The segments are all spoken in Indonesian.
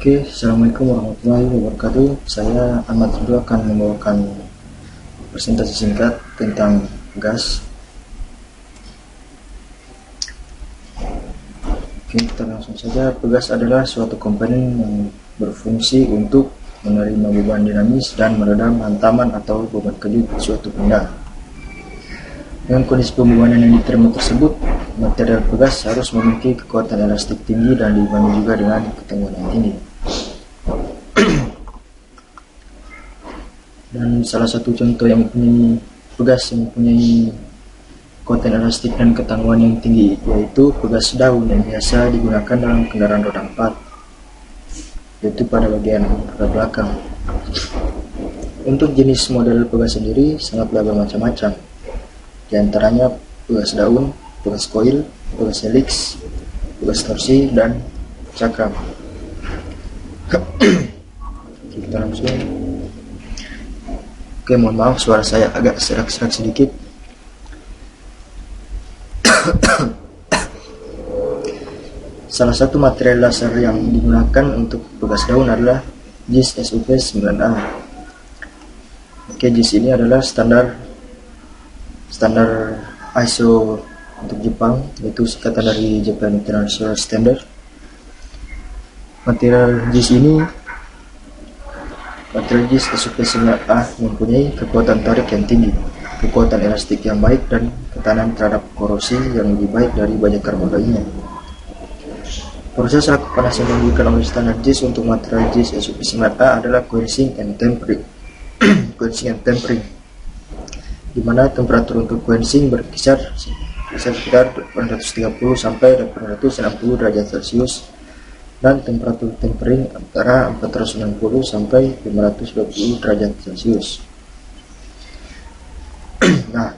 Oke, Assalamualaikum warahmatullahi wabarakatuh. Saya Ahmad Ridho akan membawakan presentasi singkat tentang gas. Oke, kita langsung saja. Pegas adalah suatu komponen yang berfungsi untuk menerima beban dinamis dan meredam hantaman atau beban kejut di suatu benda. Dengan kondisi pembebanan yang diterima tersebut, material pegas harus memiliki kekuatan elastik tinggi dan diimbangi juga dengan ketemuan yang tinggi. Dan salah satu contoh yang mempunyai pegas yang mempunyai kekuatan elastik dan ketangguhan yang tinggi yaitu pegas daun yang biasa digunakan dalam kendaraan roda 4, yaitu pada bagian roda belakang. Untuk jenis model pegas sendiri sangatlah bermacam-macam. Di antaranya pegas daun, pegas koil, pegas helix, pegas torsi, dan cakram. Kita langsung. Oke, mohon maaf suara saya agak serak-serak sedikit. Salah satu material dasar yang digunakan untuk pegas daun adalah JIS SUP 9A. Oke, JIS ini adalah standar ISO untuk Jepang, yaitu singkatan dari Japan International Standard. Material JIS SUP 9A mempunyai kekuatan tarik yang tinggi, kekuatan elastik yang baik, dan ketahanan terhadap korosi yang lebih baik dari banyak karbon lainnya. Proses laku panas yang digunakan oleh standar JIS untuk material JIS SUP 9A adalah quenching and tempering. Di mana temperatur untuk quenching berkisar sekitar 830 sampai 860 derajat Celcius, dan temperatur tempering antara 460 sampai 520 derajat Celcius. Nah,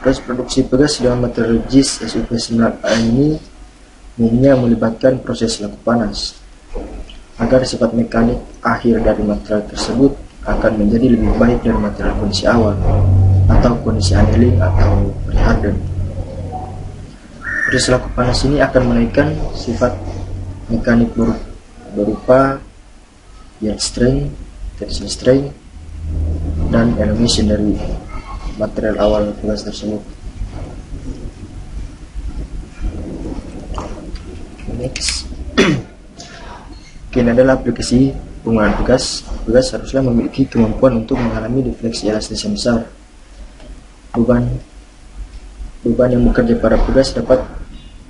proses produksi pegas dengan material JIS SUP 9A ini umumnya melibatkan proses laku panas agar sifat mekanik akhir dari material tersebut akan menjadi lebih baik dari material kondisi awal atau kondisi annealing atau pre-harden. Proses laku panas ini akan menaikkan sifat mekanik berupa yield strength, tension strength, dan elongation dari material awal pegas tersebut. Next. Ini adalah aplikasi penggunaan pegas. Pegas haruslah memiliki kemampuan untuk mengalami defleksi elastis yang besar. Beban yang bekerja pada pegas dapat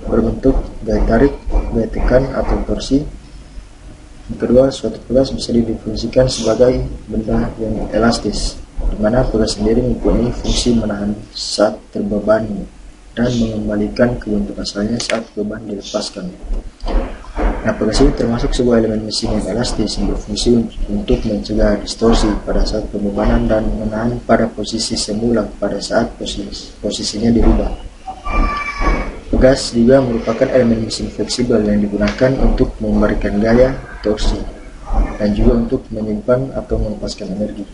berbentuk gaya tarik, gaya tekan, atau torsi. Yang kedua, suatu pegas bisa didefinisikan sebagai benda yang elastis, di mana pegas sendiri mempunyai fungsi menahan saat terbebani dan mengembalikan ke bentuk asalnya saat beban dilepaskan. Nah, pegas ini termasuk sebuah elemen mesin yang elastis yang berfungsi untuk mencegah distorsi pada saat pembebanan dan menahan pada posisi semula pada saat posisinya dirubah. Pegas juga merupakan elemen mesin fleksibel yang digunakan untuk memberikan gaya torsi dan juga untuk menyimpan atau melepaskan energi.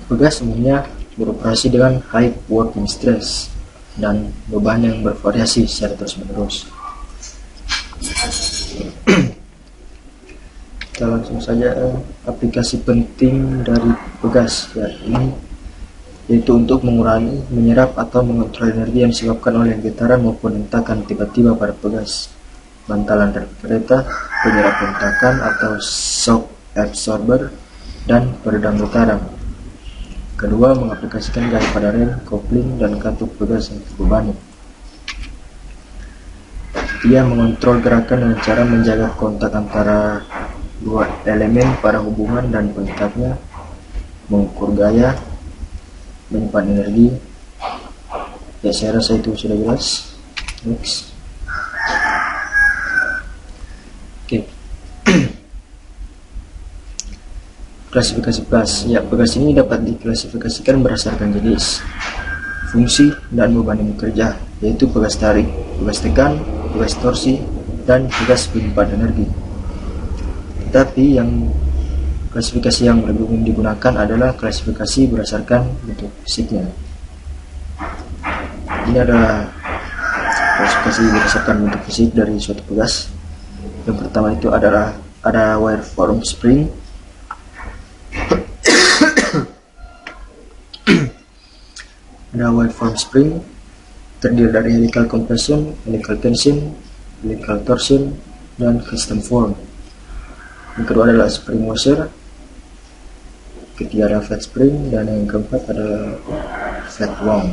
Pegas umumnya beroperasi dengan high working stress dan beban yang bervariasi secara terus-menerus. Kita langsung saja aplikasi penting dari pegas yaitu untuk mengurangi, menyerap, atau mengontrol energi yang disebabkan oleh getaran maupun hentakan tiba-tiba pada pegas, bantalan rel kereta, penyerap hentakan atau shock absorber, dan peredam getaran. Kedua, mengaplikasikan gaya pada rem, kopling, dan katup pegas yang terbebani. Ia mengontrol gerakan dengan cara menjaga kontak antara dua elemen pada hubungan dan pengikatnya, mengukur gaya, menyimpan energi. Ya, saya rasa itu sudah jelas. Next. Oke. Klasifikasi pegas. Ya, pegas ini dapat diklasifikasikan berdasarkan jenis, fungsi, dan beban yang bekerja, yaitu pegas tarik, pegas tekan, pegas torsi, dan pegas penyimpan energi. Tetapi yang klasifikasi yang lebih umum digunakan adalah klasifikasi berdasarkan bentuk fisiknya. Ini adalah klasifikasi berdasarkan bentuk fisik dari suatu pegas. Yang pertama itu adalah ada wire form spring. Ada wire form spring terdiri dari helical compression, helical tension, helical torsion, dan custom form. Yang kedua adalah spring washer. Ketiga adalah flat spring, dan yang keempat adalah flat wound.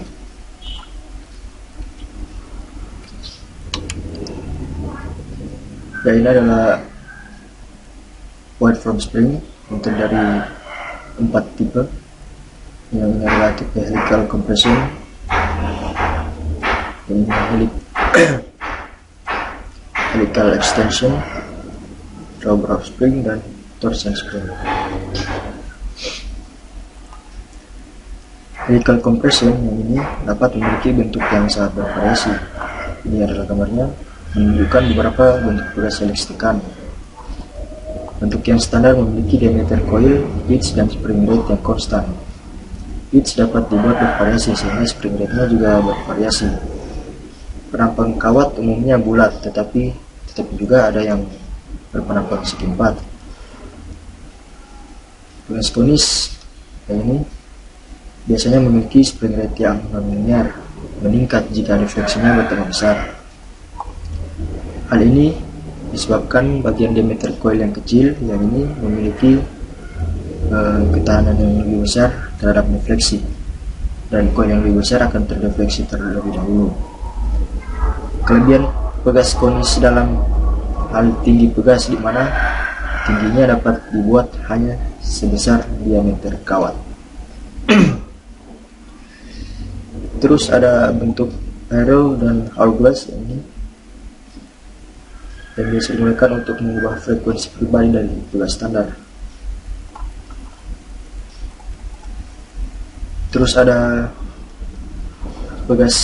Dan ini adalah wire form spring yang terdiri dari 4 tipe. Yang ini adalah tipe helical compression, ini helical extension, rubber spring, dan torsion spring. Helical compression yang ini dapat memiliki bentuk yang sangat bervariasi. Ini adalah gambarnya, menunjukkan beberapa bentuk pegas helix tekan. Bentuk yang standar memiliki diameter coil, pitch, dan spring rate yang konstan. Pitch dapat dibuat bervariasi sehingga spring rate-nya juga bervariasi. Penampang kawat umumnya bulat, tetapi juga ada yang berpenampang segi empat. Pegas konis yang ini biasanya memiliki spring rate yang non-linear, meningkat jika defleksinya bertambah besar. Hal ini disebabkan bagian diameter coil yang kecil yang ini memiliki ketahanan yang lebih besar terhadap defleksi, dan coil yang lebih besar akan terdefleksi terlebih dahulu. Kelebihan pegas konis dalam hal tinggi pegas, di mana tingginya dapat dibuat hanya sebesar diameter kawat. Terus ada bentuk arrow dan hourglass ini yang bisa digunakan untuk mengubah frekuensi pribadi dari pegas standar. Terus ada pegas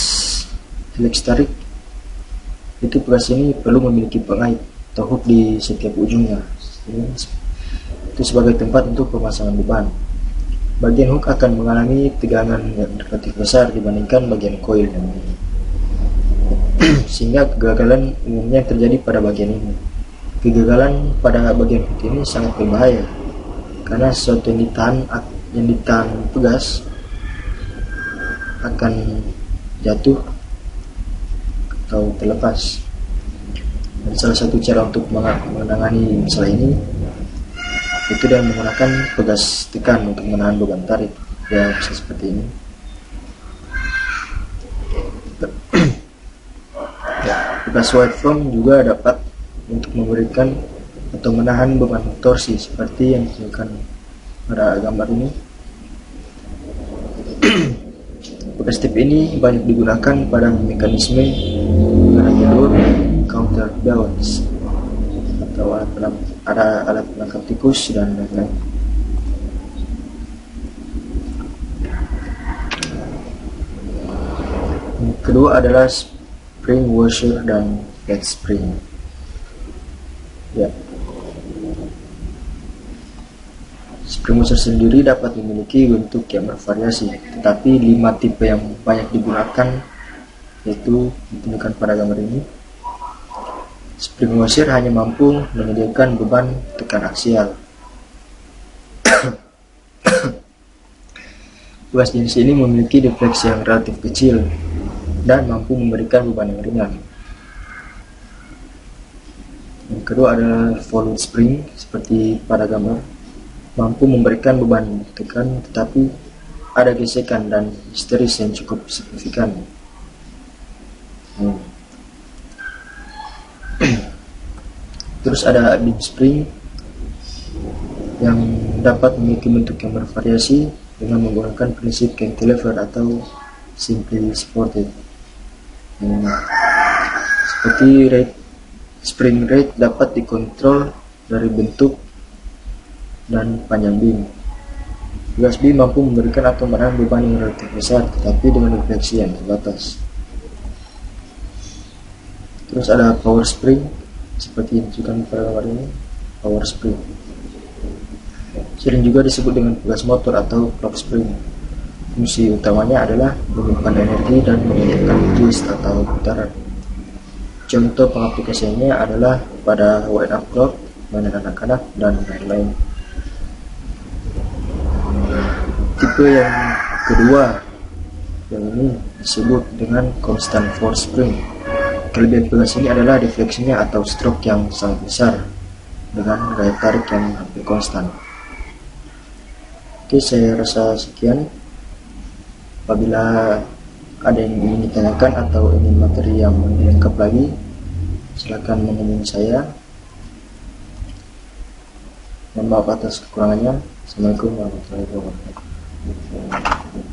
helix tarik. Itu pegas ini perlu memiliki pengait atau hook di setiap ujungnya. Itu sebagai tempat untuk pemasangan beban. Bagian hook akan mengalami tegangan yang relatif besar dibandingkan bagian coil yang ini, sehingga kegagalan umumnya terjadi pada bagian ini. Kegagalan pada bagian hook ini sangat berbahaya karena sesuatu yang ditahan pegas akan jatuh atau terlepas. Dan salah satu cara untuk menangani masalah ini itu dengan menggunakan pegas tekan untuk menahan beban tarik. Ya, bisa seperti ini. Pegas wire form juga dapat untuk memberikan atau menahan beban torsi seperti yang ditunjukkan pada gambar ini. Pegas tip ini banyak digunakan pada mekanisme jalur counterbalance atau alat penangkap tikus dan lain-lain. Kedua adalah spring washer dan flat spring. Ya. Spring washer sendiri dapat memiliki bentuk yang bervariasi, tetapi 5 tipe yang banyak digunakan yaitu ditunjukkan pada gambar ini. Spring washer hanya mampu menyediakan beban tekan aksial. Pegas jenis ini memiliki defleksi yang relatif kecil dan mampu memberikan beban yang ringan. Yang kedua adalah volute spring seperti pada gambar, mampu memberikan beban tekan tetapi ada gesekan dan histeris yang cukup signifikan. Terus ada beam spring yang dapat memiliki bentuk yang bervariasi dengan menggunakan prinsip cantilever atau simply supported. Seperti spring rate dapat dikontrol dari bentuk dan panjang beam. Pegas beam mampu memberikan atau menahan beban yang relatif besar tetapi dengan defleksi yang terbatas. Terus ada power spring seperti yang ditunjukkan pada gambar ini, power spring. Sering juga disebut dengan pegas motor atau clock spring. Fungsi utamanya adalah menyimpan energi dan meningkatkan twist atau putaran. Contoh pengaplikasiannya adalah pada WNA Clock, mainan anak-anak, dan lain-lain. Tipe yang kedua, yang ini disebut dengan constant force spring. Kelebihan pegas ini adalah defleksinya atau stroke yang sangat besar dengan gaya tarik yang hampir konstan. Oke, saya rasa sekian. Apabila ada yang ingin ditanyakan atau ingin materi yang lengkap lagi, silakan menghubungi saya. Mohon maaf atas kekurangannya. Assalamualaikum warahmatullahi wabarakatuh.